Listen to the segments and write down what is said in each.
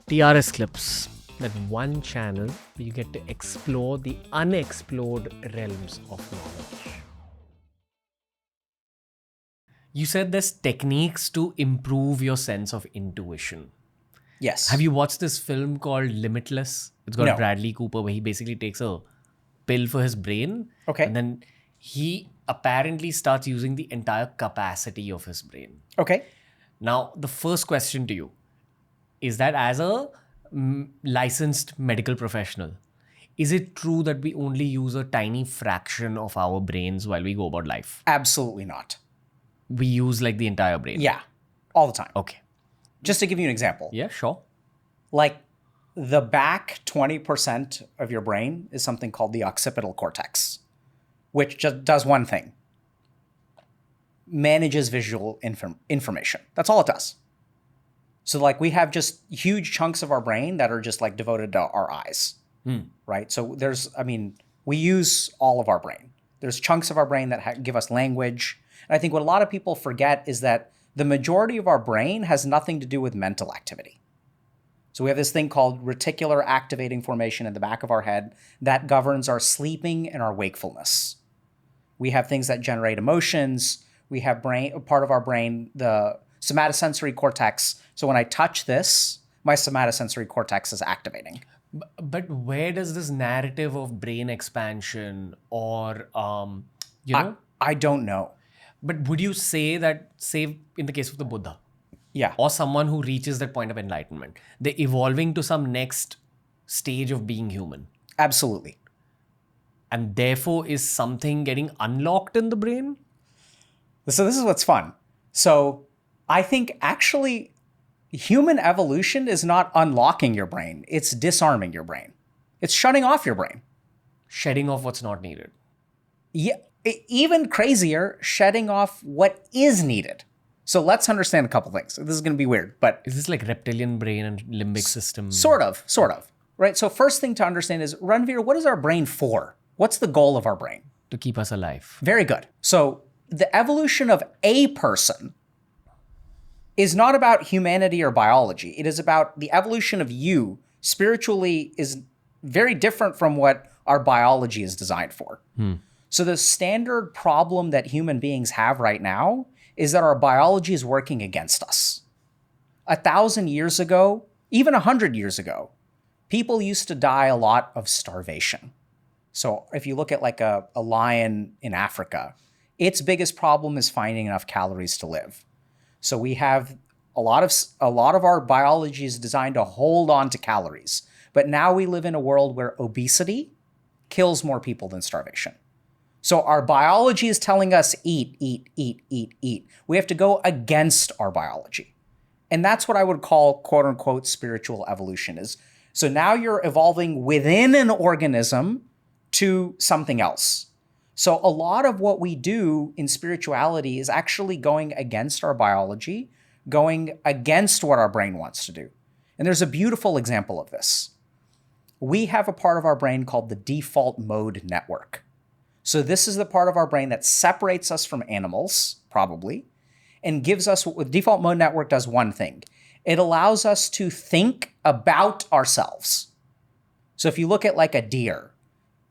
TRS Clips, that one channel where you get to explore the unexplored realms of knowledge. You said there's techniques to improve your sense of intuition. Yes. Have you watched this film called Limitless? It's got No. Bradley Cooper, where he basically takes a pill for his brain. Okay. And then he apparently starts using the entire capacity of his brain. Okay. Now, the first question to you is that as a licensed medical professional, is it true that we only use a tiny fraction of our brains while we go about life? Absolutely not. We use like the entire brain? Yeah. All the time. Okay. Just to give you an example. Yeah, sure. Like the back 20% of your brain is something called the occipital cortex, which just does one thing. Manages visual information. That's all it does. So like we have just huge chunks of our brain that are just like devoted to our eyes, right? So we use all of our brain. There's chunks of our brain that give us language. And I think what a lot of people forget is that the majority of our brain has nothing to do with mental activity. So we have this thing called reticular activating formation in the back of our head that governs our sleeping and our wakefulness. We have things that generate emotions. We have part of our brain, the somatosensory cortex. So when I touch this, my somatosensory cortex is activating. But where does this narrative of brain expansion or, I don't know. But would you say that, say in the case of the Buddha, Yeah. or someone who reaches that point of enlightenment, they're evolving to some next stage of being human, Absolutely. and therefore is something getting unlocked in the brain? So this is what's fun. So I think actually human evolution is not unlocking your brain. It's disarming your brain. It's shutting off your brain. Shedding off what's not needed. Yeah. Even crazier, shedding off what is needed. So let's understand a couple things. This is going to be weird, but Is this like reptilian brain and limbic system? sort of, right? So first thing to understand is, Ranveer, what is our brain for? What's the goal of our brain? To keep us alive. Very good. So the evolution of a person is not about humanity or biology. It is about the evolution of you spiritually is very different from what our biology is designed for. So the standard problem that human beings have right now is that our biology is working against us. 1,000 years ago, even 100 years ago, people used to die a lot of starvation. So if you look at like a lion in Africa, its biggest problem is finding enough calories to live. So we have a lot of our biology is designed to hold on to calories. But now we live in a world where obesity kills more people than starvation. So our biology is telling us eat, eat, eat, eat, eat. We have to go against our biology. And that's what I would call quote unquote spiritual evolution is. So now you're evolving within an organism to something else. So a lot of what we do in spirituality is actually going against our biology, going against what our brain wants to do. And there's a beautiful example of this. We have a part of our brain called the default mode network. So this is the part of our brain that separates us from animals, probably, and gives us, what the default mode network does one thing. It allows us to think about ourselves. So if you look at like a deer,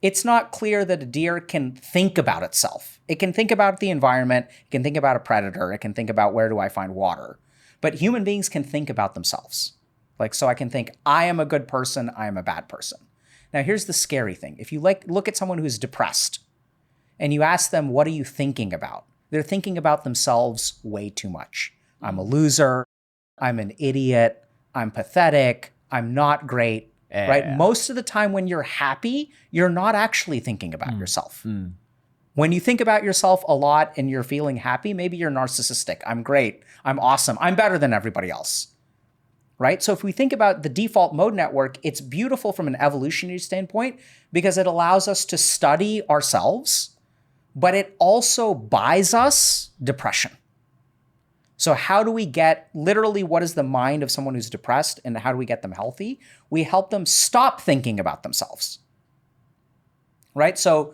it's not clear that a deer can think about itself. It can think about the environment, it can think about a predator, it can think about where do I find water. But human beings can think about themselves. Like, so I can think, I am a good person, I am a bad person. Now here's the scary thing. If you look at someone who's depressed, and you ask them, what are you thinking about? They're thinking about themselves way too much. I'm a loser. I'm an idiot. I'm pathetic. I'm not great, right? Most of the time when you're happy, you're not actually thinking about yourself. When you think about yourself a lot and you're feeling happy, maybe you're narcissistic. I'm great. I'm awesome. I'm better than everybody else, right? So if we think about the default mode network, it's beautiful from an evolutionary standpoint because it allows us to study ourselves, but it also buys us depression. So how do we get, literally, what is the mind of someone who's depressed and how do we get them healthy? We help them stop thinking about themselves, right? So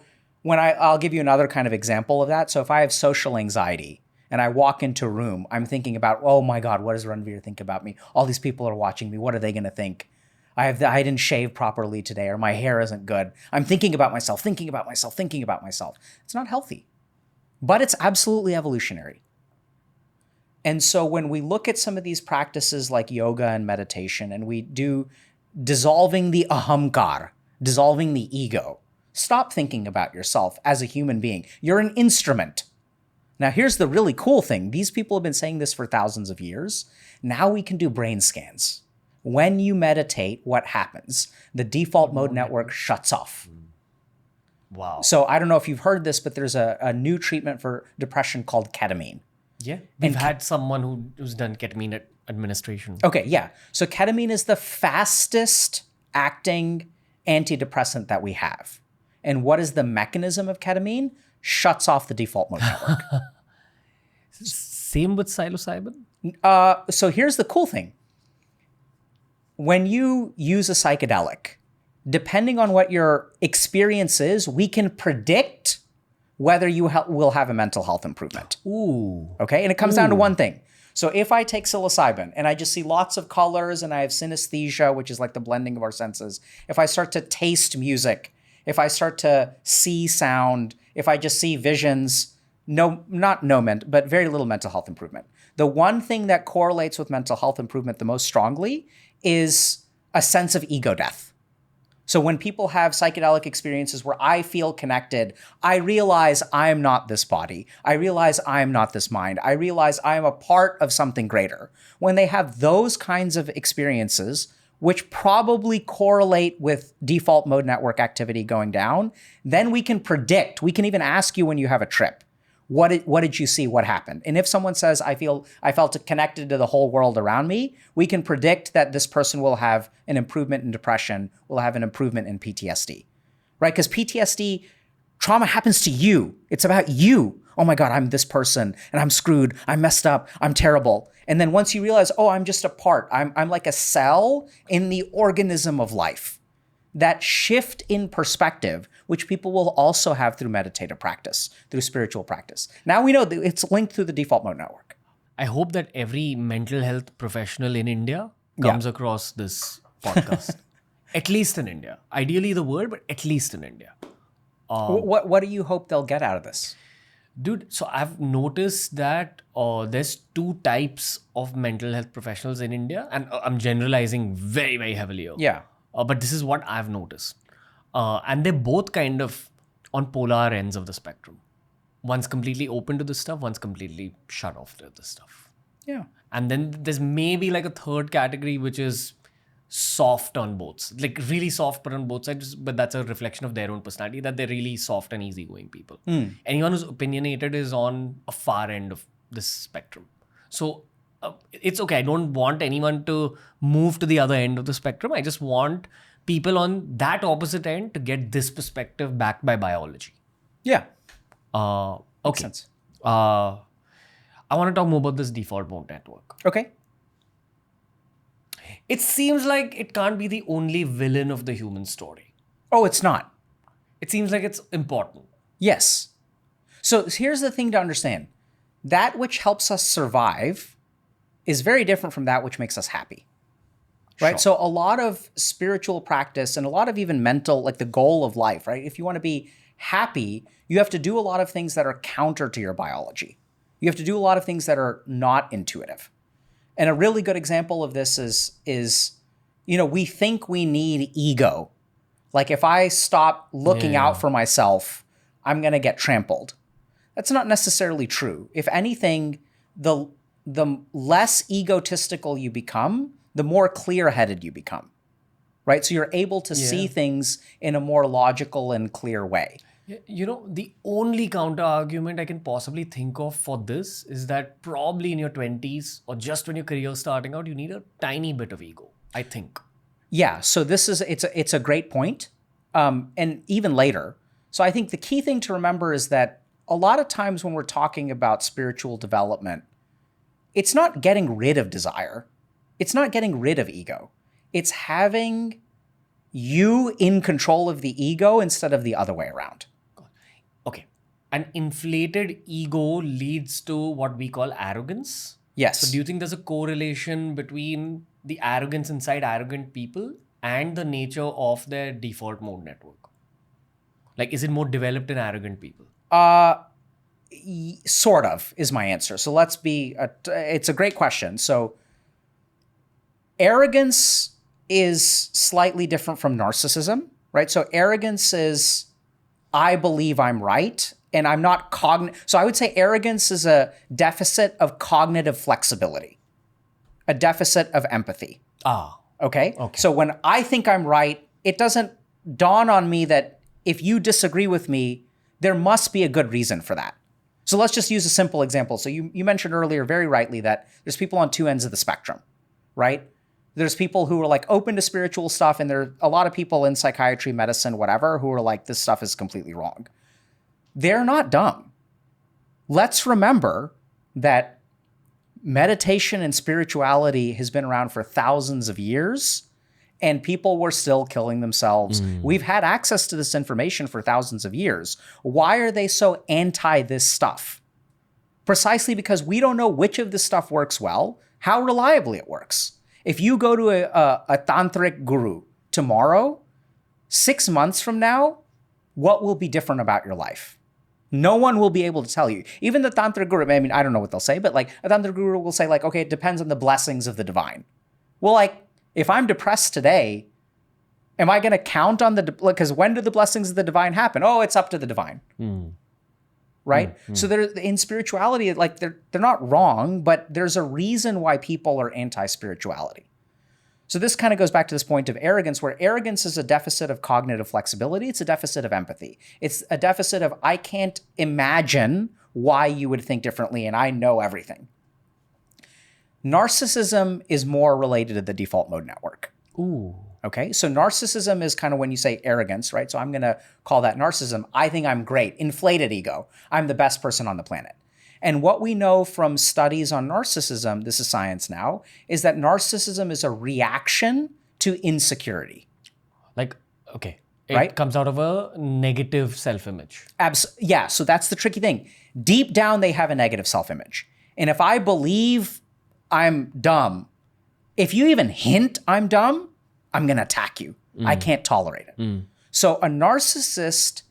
I'll give you another kind of example of that. So if I have social anxiety and I walk into a room, I'm thinking about, oh my God, what does Ranveer think about me? All these people are watching me. What are they going to think? I didn't shave properly today, or my hair isn't good. I'm thinking about myself, thinking about myself, thinking about myself. It's not healthy, but it's absolutely evolutionary. And so when we look at some of these practices like yoga and meditation, and we do dissolving the ahamkar, dissolving the ego, stop thinking about yourself as a human being. You're an instrument. Now, here's the really cool thing. These people have been saying this for thousands of years. Now we can do brain scans. When you meditate, what happens? The default mode network shuts off. Wow. So I don't know if you've heard this, but there's a new treatment for depression called ketamine. Yeah. We've had someone who's done ketamine administration. Okay, yeah. So ketamine is the fastest acting antidepressant that we have. And what is the mechanism of ketamine? Shuts off the default mode network. Same with psilocybin? So here's the cool thing. When you use a psychedelic, depending on what your experience is, we can predict whether you will have a mental health improvement. Ooh. Okay, and it comes down to one thing. So if I take psilocybin and I just see lots of colors and I have synesthesia, which is like the blending of our senses, if I start to taste music, if I start to see sound, if I just see visions, but very little mental health improvement. The one thing that correlates with mental health improvement the most strongly is a sense of ego death. So when people have psychedelic experiences where I feel connected, I realize I'm not this body. I realize I'm not this mind. I realize I am a part of something greater. When they have those kinds of experiences, which probably correlate with default mode network activity going down, then we can predict. We can even ask you when you have a trip. What did you see? What happened? And if someone says, I felt connected to the whole world around me, we can predict that this person will have an improvement in depression, will have an improvement in PTSD, right? Because PTSD, trauma happens to you. It's about you. Oh my God, I'm this person and I'm screwed. I'm messed up. I'm terrible. And then once you realize, oh, I'm just a part. I'm like a cell in the organism of life. That shift in perspective, which people will also have through meditative practice, through spiritual practice. Now we know that it's linked through the default mode network. I hope that every mental health professional in India comes across this podcast. At least in India. Ideally the world, but at least in India. What do you hope they'll get out of this? Dude, so I've noticed that there's two types of mental health professionals in India, and I'm generalizing very, very heavily here. Yeah. But this is what I've noticed. And they're both kind of on polar ends of the spectrum. One's completely open to this stuff, one's completely shut off to this stuff. Yeah. And then there's maybe like a third category, which is soft on both. Like really soft, but on both sides. But that's a reflection of their own personality, that they're really soft and easygoing people. Anyone who's opinionated is on a far end of this spectrum. So it's okay. I don't want anyone to move to the other end of the spectrum. I just want people on that opposite end to get this perspective backed by biology. Yeah. Okay. Makes sense. I want to talk more about this default mode network. Okay. It seems like it can't be the only villain of the human story. Oh, it's not. It seems like it's important. Yes. So here's the thing to understand. That which helps us survive is very different from that which makes us happy. Right? Sure. So a lot of spiritual practice and a lot of even mental, like the goal of life, right? If you want to be happy, you have to do a lot of things that are counter to your biology. You have to do a lot of things that are not intuitive. And a really good example of this is we think we need ego. Like if I stop looking out for myself, I'm going to get trampled. That's not necessarily true. If anything, the less egotistical you become, the more clear-headed you become, right? So you're able to see things in a more logical and clear way. The only counter argument I can possibly think of for this is that probably in your 20s or just when your career's starting out, you need a tiny bit of ego, I think. Yeah, so it's a great point. And even later. So I think the key thing to remember is that a lot of times when we're talking about spiritual development, it's not getting rid of desire. It's not getting rid of ego. It's having you in control of the ego instead of the other way around. Okay. An inflated ego leads to what we call arrogance. Yes. So do you think there's a correlation between the arrogance inside arrogant people and the nature of their default mode network? Like, is it more developed in arrogant people? Sort of is my answer. So it's a great question. So arrogance is slightly different from narcissism, right? So arrogance is, I believe I'm right, and I'm not So I would say arrogance is a deficit of cognitive flexibility, a deficit of empathy. Okay? So when I think I'm right, it doesn't dawn on me that if you disagree with me, there must be a good reason for that. So let's just use a simple example. So you mentioned earlier very rightly that there's people on two ends of the spectrum, right? There's people who are like open to spiritual stuff, and there are a lot of people in psychiatry, medicine, whatever, who are like, this stuff is completely wrong. They're not dumb. Let's remember that meditation and spirituality has been around for thousands of years, and people were still killing themselves. We've had access to this information for thousands of years. Why are they so anti this stuff? Precisely because we don't know which of this stuff works well, how reliably it works. If you go to a tantric guru tomorrow, 6 months from now, what will be different about your life? No one will be able to tell you. Even the tantric guru, I mean, I don't know what they'll say, but like a tantric guru will say like, okay, it depends on the blessings of the divine. Well, like, if I'm depressed today, am I going to count on because when do the blessings of the divine happen? Oh, it's up to the divine. Right? So in spirituality, like they're not wrong, but there's a reason why people are anti-spirituality. So this kind of goes back to this point of arrogance, where arrogance is a deficit of cognitive flexibility. It's a deficit of empathy. It's a deficit of, I can't imagine why you would think differently, and I know everything. Narcissism is more related to the default mode network. Ooh. Okay, so narcissism is kind of when you say arrogance, right? So I'm going to call that narcissism. I think I'm great. Inflated ego. I'm the best person on the planet. And what we know from studies on narcissism, this is science now, is that narcissism is a reaction to insecurity. Like, okay, it comes out of a negative self-image. Yeah, so that's the tricky thing. Deep down, they have a negative self-image. And if I believe I'm dumb, if you even hint I'm dumb, I'm going to attack you. I can't tolerate it. So a narcissist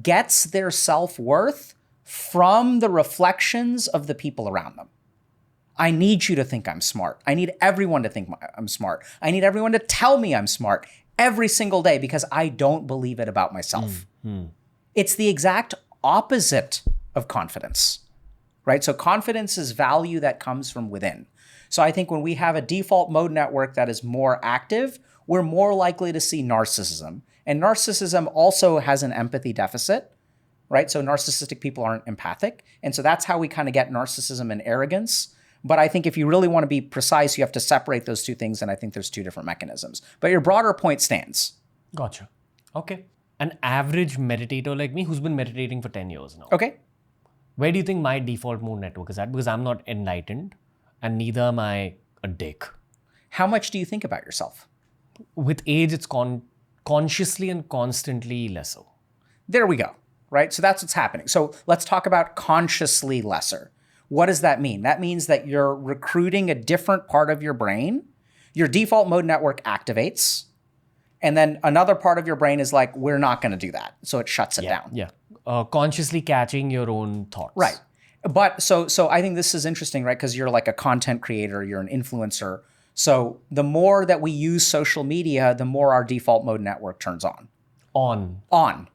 gets their self-worth from the reflections of the people around them. I need you to think I'm smart. I need everyone to think I'm smart. I need everyone to tell me I'm smart every single day because I don't believe it about myself. It's the exact opposite of confidence, right? So confidence is value that comes from within. So I think when we have a default mode network that is more active, we're more likely to see narcissism. And narcissism also has an empathy deficit, right? So narcissistic people aren't empathic. And so that's how we kind of get narcissism and arrogance. But I think if you really want to be precise, you have to separate those two things. And I think there's two different mechanisms. But your broader point stands. Gotcha. Okay. An average meditator like me who's been meditating for 10 years now. Okay. Where do you think my default mode network is at? Because I'm not enlightened and neither am I a dick. How much do you think about yourself? With age, it's consciously and constantly lesser. There we go, right? So that's what's happening. So let's talk about consciously lesser. What does that mean? That means that you're recruiting a different part of your brain. Your default mode network activates. And then another part of your brain is like, we're not going to do that. So it shuts it down. Yeah. Consciously catching your own thoughts. Right. But so I think this is interesting, right? Because you're like a content creator, you're an influencer. So the more that we use social media, the more our default mode network turns on. On.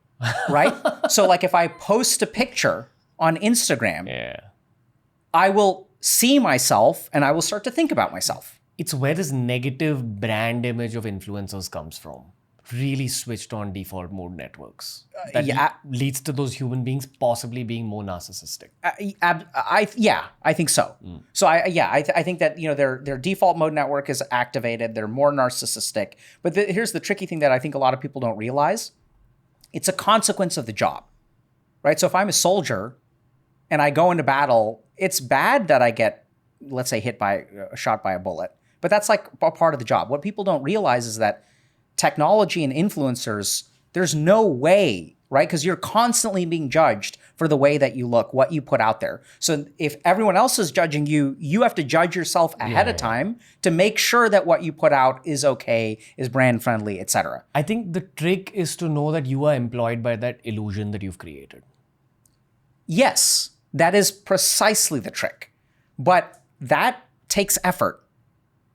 Right? So like if I post a picture on Instagram, I will see myself and I will start to think about myself. It's where this negative brand image of influencers comes from. Really switched on default mode networks. That leads to those human beings possibly being more narcissistic. I think so. So I think that their default mode network is activated. They're more narcissistic. But here's the tricky thing that I think a lot of people don't realize. It's a consequence of the job, right? So if I'm a soldier and I go into battle, it's bad that I get, let's say, shot by a bullet. But that's like a part of the job. What people don't realize is that technology and influencers, there's no way, right? Because you're constantly being judged for the way that you look, what you put out there. So if everyone else is judging you, you have to judge yourself ahead of time to make sure that what you put out is okay, is brand friendly, etc. I think the trick is to know that you are employed by that illusion that you've created. Yes, that is precisely the trick. But that takes effort,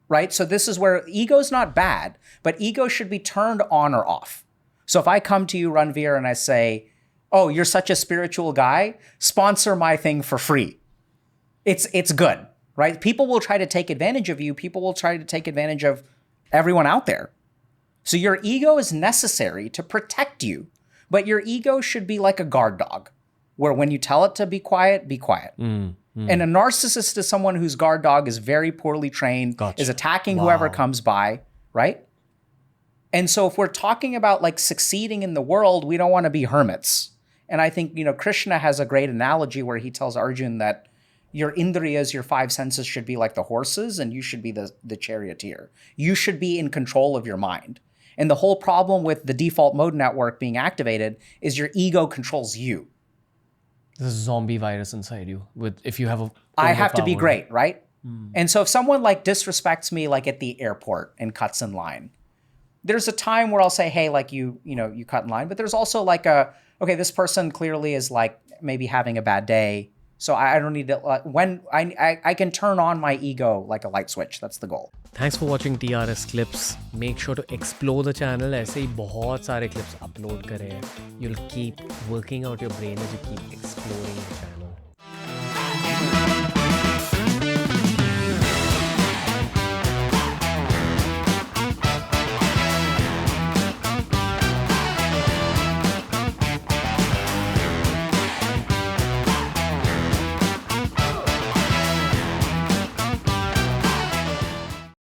right? So this is where ego's not bad, but ego should be turned on or off. So if I come to you, Ranveer, and I say, oh, you're such a spiritual guy, sponsor my thing for free. It's good, right? People will try to take advantage of you. People will try to take advantage of everyone out there. So your ego is necessary to protect you, but your ego should be like a guard dog, where when you tell it to be quiet, be quiet. And a narcissist is someone whose guard dog is very poorly trained, is attacking whoever comes by, right? And so if we're talking about like succeeding in the world, we don't want to be hermits. And I think, Krishna has a great analogy where he tells Arjun that your indriyas, your five senses, should be like the horses and you should be the charioteer. You should be in control of your mind. And the whole problem with the default mode network being activated is your ego controls you. There's a zombie virus inside you. If you have a I have to be great, right? And so if someone like disrespects me like at the airport and cuts in line, there's a time where I'll say, hey, like you cut in line. But there's also like okay, this person clearly is like maybe having a bad day. So I don't need to, when I can turn on my ego like a light switch. That's the goal. Thanks for watching TRS Clips. Make sure to explore the channel. ऐसे ही बहुत सारे clips upload करे हैं. You'll keep working out your brain as you keep exploring the channel.